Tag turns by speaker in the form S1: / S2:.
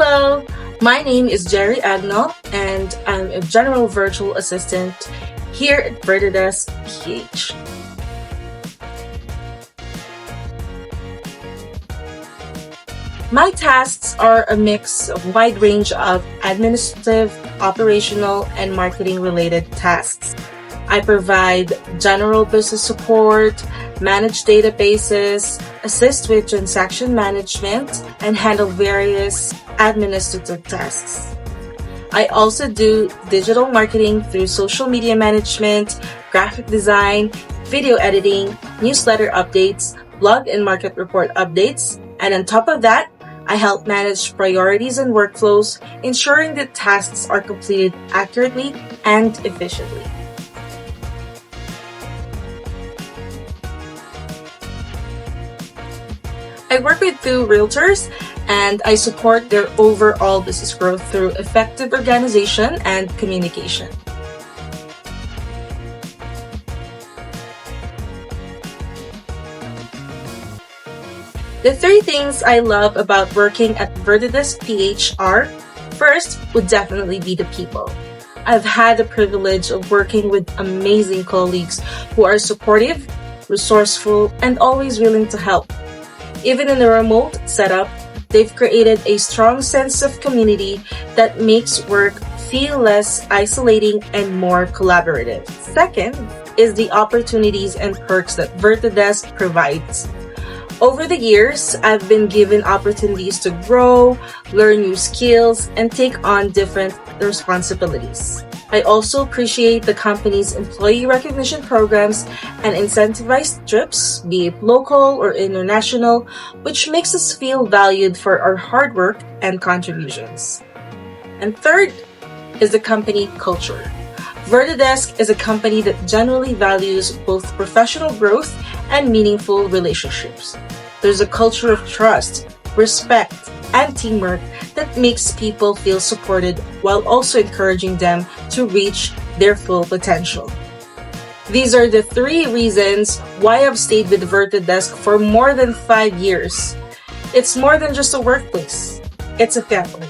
S1: Hello, my name is Geri and I'm a General Virtual Assistant here at Virtudesk PH. My tasks are a mix of wide range of administrative, operational, and marketing-related tasks. I provide general business support, manage databases, assist with transaction management, and handle various administrative tasks. I also do digital marketing through social media management, graphic design, video editing, newsletter updates, blog and market report updates, and on top of that, I help manage priorities and workflows, ensuring that tasks are completed accurately and efficiently. I work with two realtors and I support their overall business growth through effective organization and communication. The three things I love about working at Virtudesk PH are, first, would definitely be the people. I've had the privilege of working with amazing colleagues who are supportive, resourceful, and always willing to help. Even in a remote setup, they've created a strong sense of community that makes work feel less isolating and more collaborative. Second is the opportunities and perks that Virtudesk provides. Over the years, I've been given opportunities to grow, learn new skills, and take on different responsibilities. I also appreciate the company's employee recognition programs and incentivized trips, be it local or international, which makes us feel valued for our hard work and contributions. And third is the company culture. Virtudesk is a company that generally values both professional growth and meaningful relationships. There's a culture of trust, respect, and teamwork that makes people feel supported while also encouraging them to reach their full potential. These are the three reasons why I've stayed with Virtudesk for more than 5 years. It's more than just a workplace. It's a family.